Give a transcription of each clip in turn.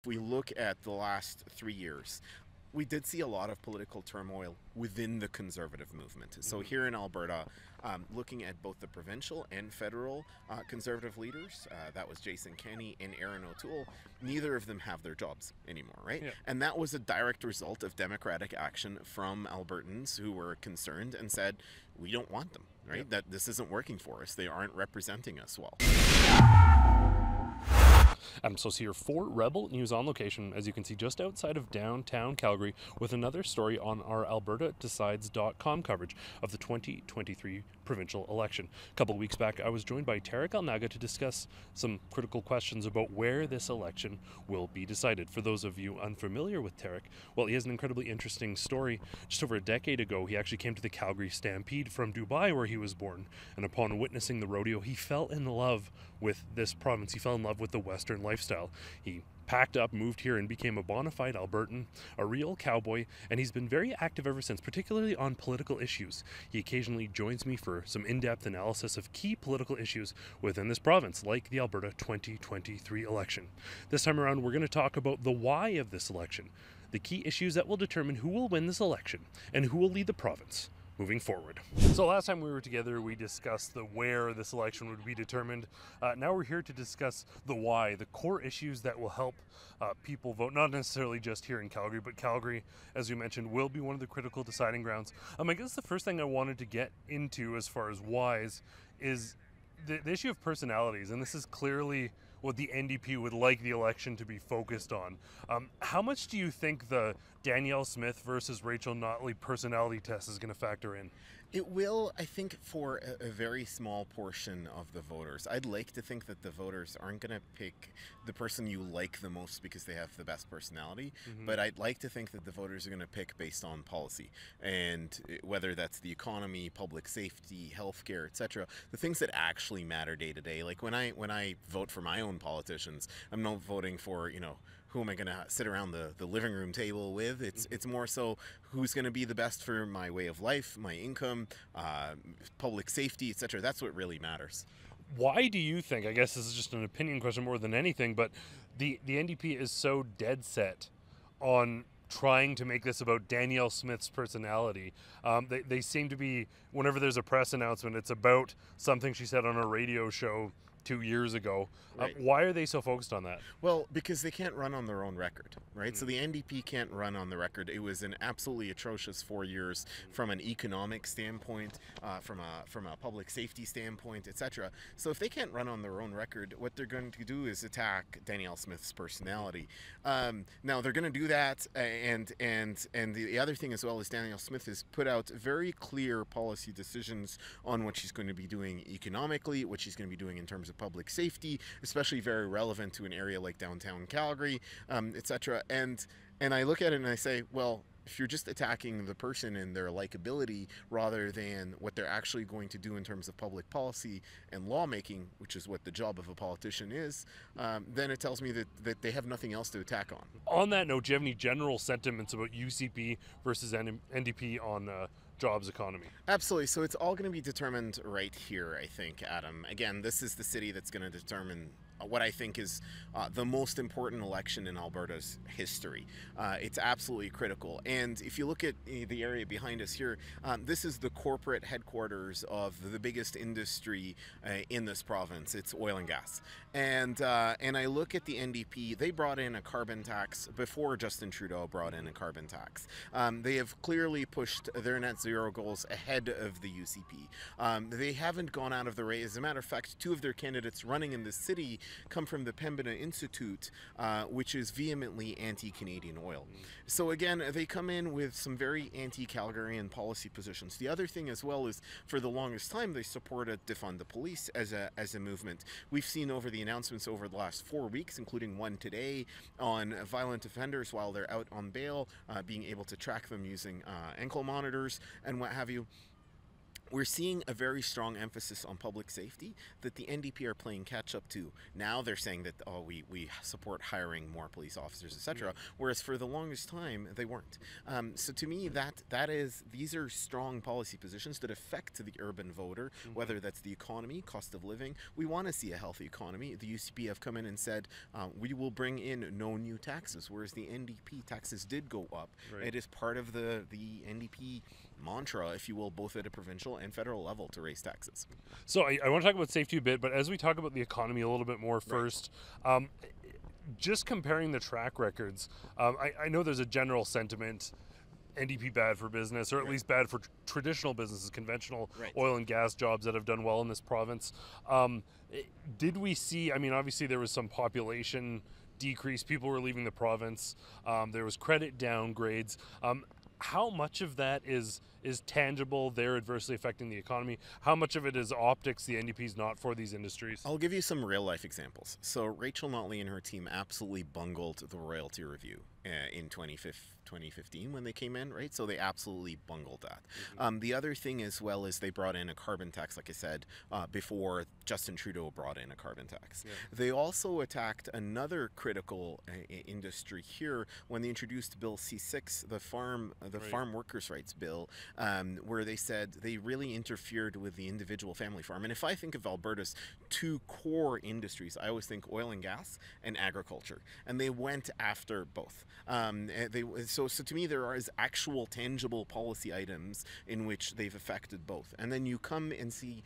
If we look at the last 3 years, we did see a lot of political turmoil within the conservative movement. So here in Alberta, looking at both the provincial and federal conservative leaders, that was Jason Kenney and Aaron O'Toole, neither of them have their jobs anymore, right? Yeah. And that was a direct result of democratic action from Albertans who were concerned and said, we don't want them, right? Yeah. That this isn't working for us. They aren't representing us well. Adam Soos here for Rebel News on location, as you can see just outside of downtown Calgary, with another story on our AlbertaDecides.com coverage of the 2023 provincial election. A couple of weeks back, I was joined by Tariq Elnaga to discuss some critical questions about where this election will be decided. For those of you unfamiliar with Tariq, well, he has an incredibly interesting story. Just over a decade ago, he actually came to the Calgary Stampede from Dubai, where he was born, and upon witnessing the rodeo, he fell in love with this province. He fell in love with the Western lifestyle. He packed up, moved here, and became a bona fide Albertan, a real cowboy, and he's been very active ever since, particularly on political issues. He occasionally joins me for some in-depth analysis of key political issues within this province, like the Alberta 2023 election. This time around, we're going to talk about the why of this election, the key issues that will determine who will win this election, and who will lead the province moving forward. So last time we were together, we discussed the where this election would be determined. Now we're here to discuss the why, the core issues that will help people vote, not necessarily just here in Calgary, but Calgary, as we mentioned, will be one of the critical deciding grounds. I guess the first thing I wanted to get into as far as whys is the issue of personalities, and this is clearly what the NDP would like the election to be focused on. How much do you think the Danielle Smith versus Rachel Notley personality test is going to factor in? It will, I think, for a very small portion of the voters. I'd like to think that the voters aren't going to pick the person you like the most because they have the best personality, but I'd like to think that the voters are going to pick based on policy, and whether that's the economy, public safety, healthcare, etc., the things that actually matter day to day. Like when I vote for my own politicians, I'm not voting for, who am I going to sit around the living room table with? It's more so who's going to be the best for my way of life, my income, public safety, etc. That's what really matters. Why do you think, I guess this is just an opinion question more than anything, but the NDP is so dead set on trying to make this about Danielle Smith's personality? They seem to be, whenever there's a press announcement, it's about something she said on a radio show 2 years ago. Right. Why are they so focused on that? Well, because they can't run on their own record, right? So the NDP can't run on the record. It was an absolutely atrocious 4 years from an economic standpoint, from a public safety standpoint, etc. So if they can't run on their own record, what they're going to do is attack Danielle Smith's personality. Now they're going to do that, and the other thing as well is Danielle Smith has put out very clear policy decisions on what she's going to be doing economically, what she's going to be doing in terms of public safety, especially very relevant to an area like downtown Calgary, etc. And I look at it and I say, well, if you're just attacking the person and their likability rather than what they're actually going to do in terms of public policy and lawmaking, which is what the job of a politician is, then it tells me that they have nothing else to attack on. On that note, do you have any general sentiments about UCP versus NDP on jobs economy? Absolutely. So it's all going to be determined right here, I think, Adam. Again, this is the city that's going to determine what I think is the most important election in Alberta's history. It's absolutely critical. And if you look at the area behind us here, this is the corporate headquarters of the biggest industry in this province. It's oil and gas. And I look at the NDP, they brought in a carbon tax before Justin Trudeau brought in a carbon tax. They have clearly pushed their net zero goals ahead of the UCP. They haven't gone out of the way. As a matter of fact, two of their candidates running in this city come from the Pembina Institute, which is vehemently anti-Canadian oil. So again, they come in with some very anti-Calgarian policy positions. The other thing as well is, for the longest time, they supported defund the police as a movement. We've seen over the announcements over the last 4 weeks, including one today, on violent offenders while they're out on bail, being able to track them using ankle monitors and what have you. we're seeing a very strong emphasis on public safety that the NDP are playing catch up to. Now they're saying that, oh, we support hiring more police officers, etc. Whereas for the longest time they weren't. So to me, these are strong policy positions that affect the urban voter, whether that's the economy, cost of living. We want to see a healthy economy. The UCP have come in and said we will bring in no new taxes, whereas the NDP taxes did go up. Right. It is part of the NDP mantra, if you will, both at a provincial and federal level to raise taxes. So I want to talk about safety a bit, but as we talk about the economy a little bit more first, just comparing the track records, I know there's a general sentiment, NDP bad for business, or at least bad for traditional businesses, conventional oil and gas jobs that have done well in this province. Did we see, I mean, obviously there was some population decrease, people were leaving the province, there was credit downgrades. How much of that is tangible, they're adversely affecting the economy? How much of it is optics, the NDP's not for these industries? I'll give you some real life examples. So Rachel Notley and her team absolutely bungled the royalty review in 2015 when they came in, right? So they absolutely bungled that. The other thing as well is they brought in a carbon tax, like I said, before Justin Trudeau brought in a carbon tax. They also attacked another critical industry here when they introduced Bill C6, the farm workers' rights bill, where they said they really interfered with the individual family farm. And if I think of Alberta's two core industries, I always think oil and gas and agriculture, and they went after both. So to me, there is actual tangible policy items in which they've affected both. And then you come and see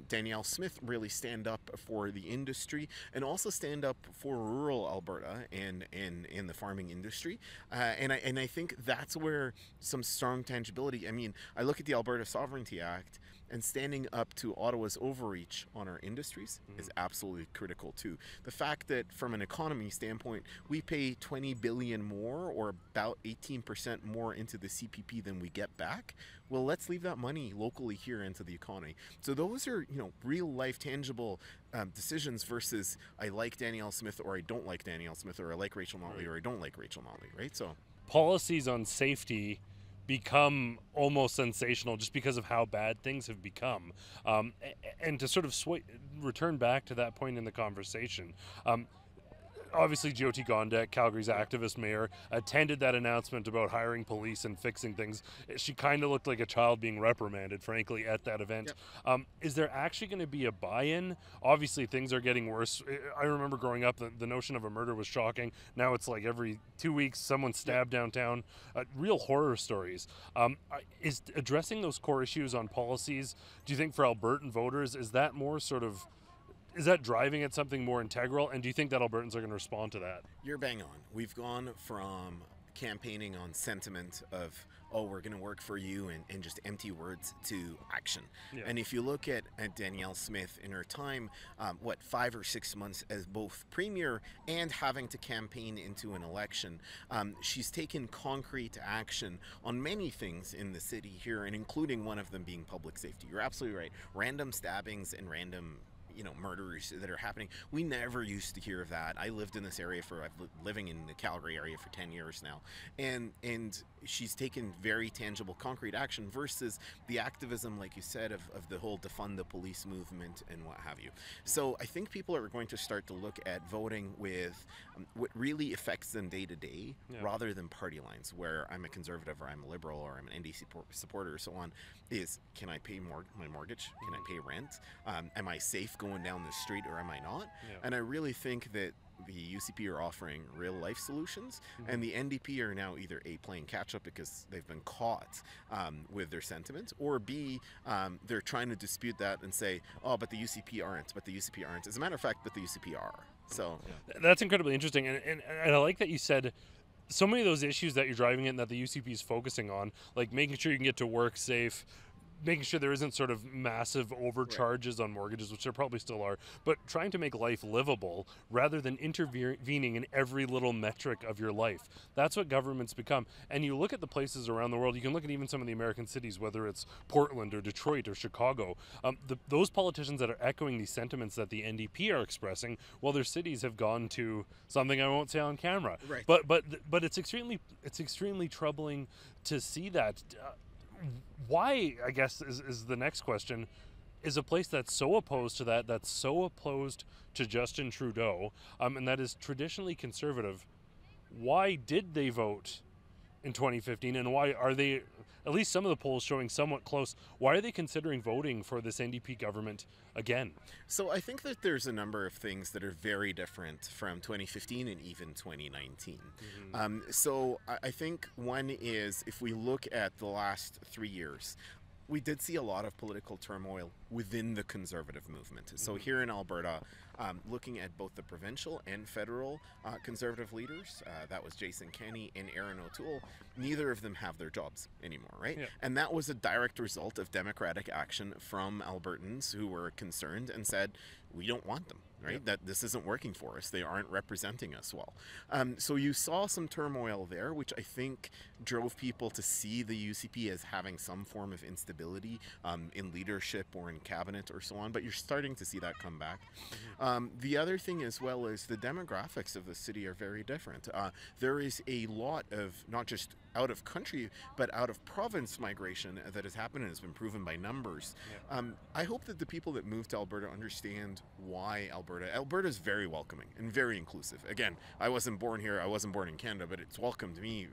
Danielle Smith really stand up for the industry and also stand up for rural Alberta and in the farming industry. And I think that's where some strong tangibility. I mean, I look at the Alberta Sovereignty Act, and standing up to Ottawa's overreach on our industries is absolutely critical too. The fact that from an economy standpoint, we pay $20 billion more, or about 18% more into the CPP than we get back. Well, let's leave that money locally here into the economy. So those are, real life tangible decisions versus I like Danielle Smith or I don't like Danielle Smith, or I like Rachel Notley or I don't like Rachel Notley, right? So policies on safety become almost sensational just because of how bad things have become. And to sort of return back to that point in the conversation, obviously Jyoti Gondek, Calgary's activist mayor, attended that announcement about hiring police and fixing things. She kind of looked like a child being reprimanded, frankly, at that event. Is there actually going to be a buy-in? Obviously, things are getting worse. I remember growing up, the notion of a murder was shocking. Now it's like every 2 weeks, someone stabbed downtown. Real horror stories. Is addressing those core issues on policies, do you think for Albertan voters, is that more sort of, is that driving at something more integral? And do you think that Albertans are going to respond to that? You're bang on. We've gone from campaigning on sentiment of, oh, we're going to work for you, and just empty words, to action. And if you look at Danielle Smith in her time, 5 or 6 months as both premier and having to campaign into an election, she's taken concrete action on many things in the city here, and including one of them being public safety. You're absolutely right. Random stabbings and random murders that are happening. We never used to hear of that. I lived in this area I've been living in the Calgary area for 10 years now. And she's taken very tangible, concrete action versus the activism, like you said, of the whole defund the police movement and what have you. So I think people are going to start to look at voting with what really affects them day to day, rather than party lines, where I'm a conservative or I'm a liberal or I'm an NDC supporter or so on, is can I pay my mortgage? Can I pay rent? Am I safe going down the street or am I not? And I really think that the UCP are offering real life solutions, and the NDP are now either A, playing catch up because they've been caught with their sentiments, or B, they're trying to dispute that and say, oh, but the UCP aren't, As a matter of fact, but the UCP are. So that's incredibly interesting, and I like that you said so many of those issues that you're driving in that the UCP is focusing on, like making sure you can get to work safe, making sure there isn't sort of massive overcharges on mortgages, which there probably still are, but trying to make life livable rather than intervening in every little metric of your life. That's what governments become. And you look at the places around the world, you can look at even some of the American cities, whether it's Portland or Detroit or Chicago, those politicians that are echoing these sentiments that the NDP are expressing, well, their cities have gone to something I won't say on camera. But it's extremely troubling to see that. why, I guess, is the next question, is a place that's so opposed to that, that's so opposed to Justin Trudeau, and that is traditionally conservative, why did they vote in 2015, and why are they, at least some of the polls showing somewhat close, why are they considering voting for this NDP government again? So I think that there's a number of things that are very different from 2015 and even 2019. So I think one is, if we look at the last 3 years, we did see a lot of political turmoil within the conservative movement. So here in Alberta, looking at both the provincial and federal conservative leaders, that was Jason Kenney and Aaron O'Toole, neither of them have their jobs anymore, right? Yeah. And that was a direct result of democratic action from Albertans who were concerned and said, we don't want them, right? Yep. That this isn't working for us. They aren't representing us well. So you saw some turmoil there, which I think drove people to see the UCP as having some form of instability in leadership or in cabinet or so on, but you're starting to see that come back. The other thing as well is the demographics of the city are very different. There is a lot of not just out of country but out of province migration that has happened and has been proven by numbers. I hope that the people that move to Alberta understand why Alberta is very welcoming and very inclusive. Again, I wasn't born here, I wasn't born in Canada, but it's welcomed me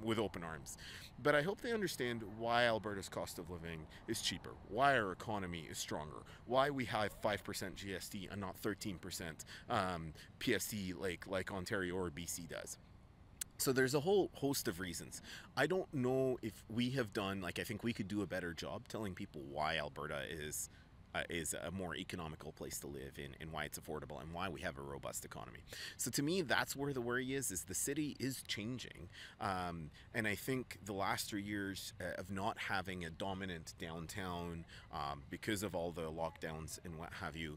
with open arms. But I hope they understand why Alberta's cost of living is cheaper, why our economy is stronger, why we have 5% GST and not 13% PST like Ontario or BC does. So there's a whole host of reasons. I don't know if we have done, I think we could do a better job telling people why Alberta is a more economical place to live in, and why it's affordable, and why we have a robust economy. So to me, that's where the worry is the city is changing. And I think the last 3 years of not having a dominant downtown because of all the lockdowns and what have you,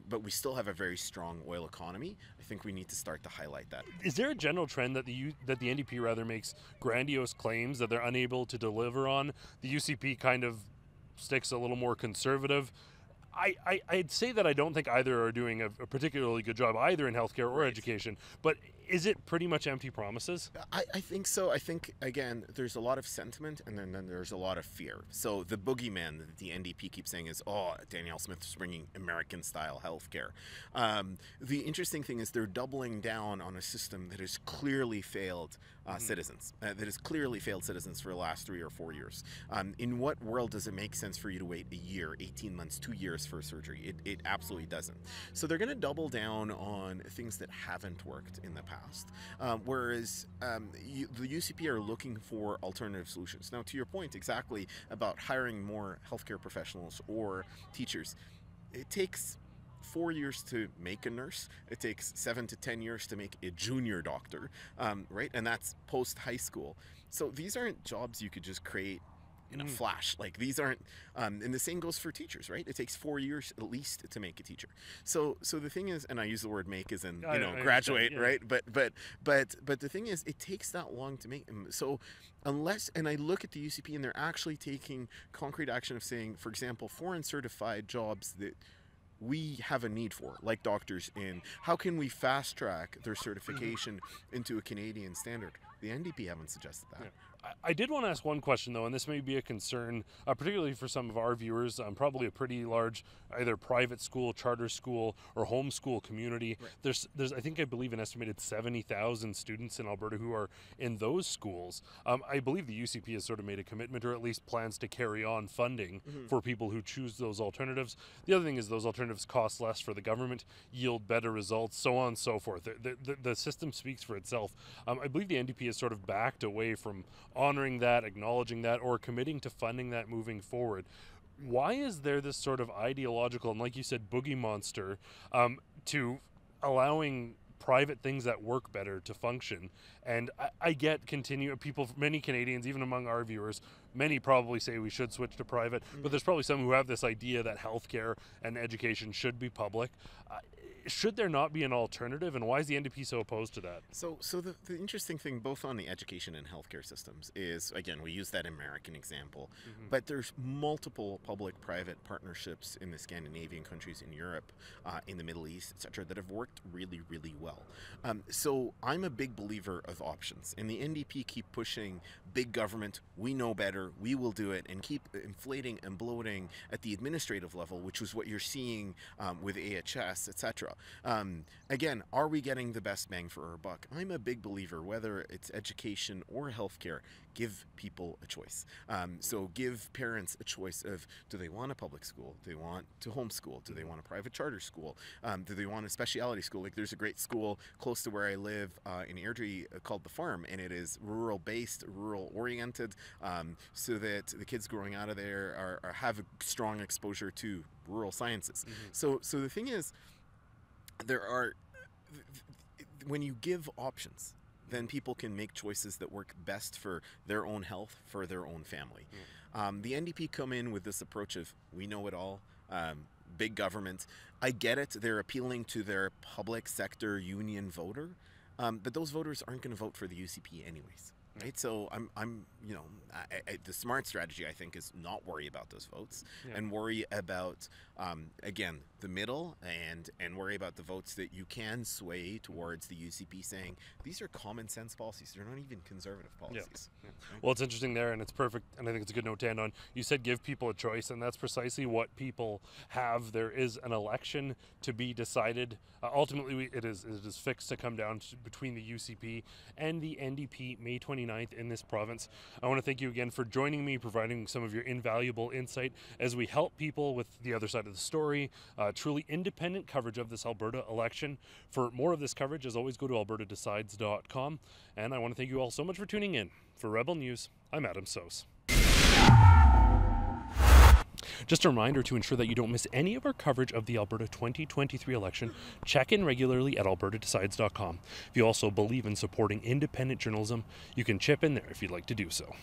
but we still have a very strong oil economy. I think we need to start to highlight that. Is there a general trend that the NDP rather makes grandiose claims that they're unable to deliver on? The UCP kind of sticks a little more conservative. I'd say that I don't think either are doing a particularly good job either in healthcare or education, but is it pretty much empty promises? I think so. I think, again, there's a lot of sentiment and then there's a lot of fear. So the boogeyman that the NDP keeps saying is, Danielle Smith is bringing American-style healthcare. The interesting thing is they're doubling down on a system that has clearly failed citizens, that has clearly failed citizens for the last 3 or 4 years. In what world does it make sense for you to wait a year, 18 months, 2 years for surgery? It absolutely doesn't. So they're going to double down on things that haven't worked in the past. Whereas the UCP are looking for alternative solutions. Now, to your point exactly about hiring more healthcare professionals or teachers, it takes 4 years to make a nurse. It takes 7 to 10 years to make a junior doctor, right? And that's post high school. So these aren't jobs you could just create in a flash. These aren't, and the same goes for teachers, right? It takes 4 years at least to make a teacher. So the thing is, and I use the word make as in, graduate, yeah. Right? But the thing is, it takes that long to make them. So unless, and I look at the UCP and they're actually taking concrete action of saying, for example, foreign certified jobs that we have a need for, like doctors in, how can we fast track their certification into a Canadian standard? The NDP haven't suggested that. Yeah. I did want to ask one question, though, and this may be a concern, particularly for some of our viewers. Probably a pretty large either private school, charter school, or homeschool community. Right. There's I believe an estimated 70,000 students in Alberta who are in those schools. I believe the UCP has sort of made a commitment, or at least plans to carry on funding for people who choose those alternatives. The other thing is those alternatives cost less for the government, yield better results, so on and so forth. The system speaks for itself. I believe the NDP has sort of backed away from honoring that, acknowledging that, or committing to funding that moving forward. Why is there this sort of ideological and, like you said, boogie monster to allowing private things that work better to function? And I get many Canadians, even among our viewers, many probably say we should switch to private, but there's probably some who have this idea that healthcare and education should be public. Should there not be an alternative, and why is the NDP so opposed to that? So the interesting thing, both on the education and healthcare systems, is, again, we use that American example, but there's multiple public-private partnerships in the Scandinavian countries, in Europe, in the Middle East, etc., that have worked really, really well. So I'm a big believer of options, and the NDP keep pushing big government, we know better, we will do it, and keep inflating and bloating at the administrative level, which is what you're seeing with AHS, etc. Again, are we getting the best bang for our buck? I'm a big believer, whether it's education or healthcare, give people a choice. So give parents a choice of, do they want a public school? Do they want to homeschool? Do they want a private charter school? Do they want a specialty school? Like, there's a great school close to where I live in Airdrie called The Farm, and it is rural-based, rural-oriented, so that the kids growing out of there have a strong exposure to rural sciences. So the thing is, when you give options, then people can make choices that work best for their own health, for their own family. The NDP come in with this approach of, we know it all, big government. I get it, they're appealing to their public sector union voter, but those voters aren't going to vote for the UCP anyways. Right, so the smart strategy, I think, is not worry about those votes, and worry about again, the middle, and worry about the votes that you can sway towards the UCP, saying these are common sense policies. They're not even conservative policies. Well, it's interesting there, and it's perfect, and I think it's a good note to end on. You said give people a choice, and that's precisely what people have. There is an election to be decided. Ultimately, it is fixed to come down between the UCP and the NDP May 29th in this province. I want to thank you again for joining me, providing some of your invaluable insight as we help people with the other side of the story. Truly independent coverage of this Alberta election. For more of this coverage, as always, go to albertadecides.com. And I want to thank you all so much for tuning in. For Rebel News, I'm Adam Soos. Just a reminder, to ensure that you don't miss any of our coverage of the Alberta 2023 election, check in regularly at albertadecides.com. If you also believe in supporting independent journalism, you can chip in there if you'd like to do so.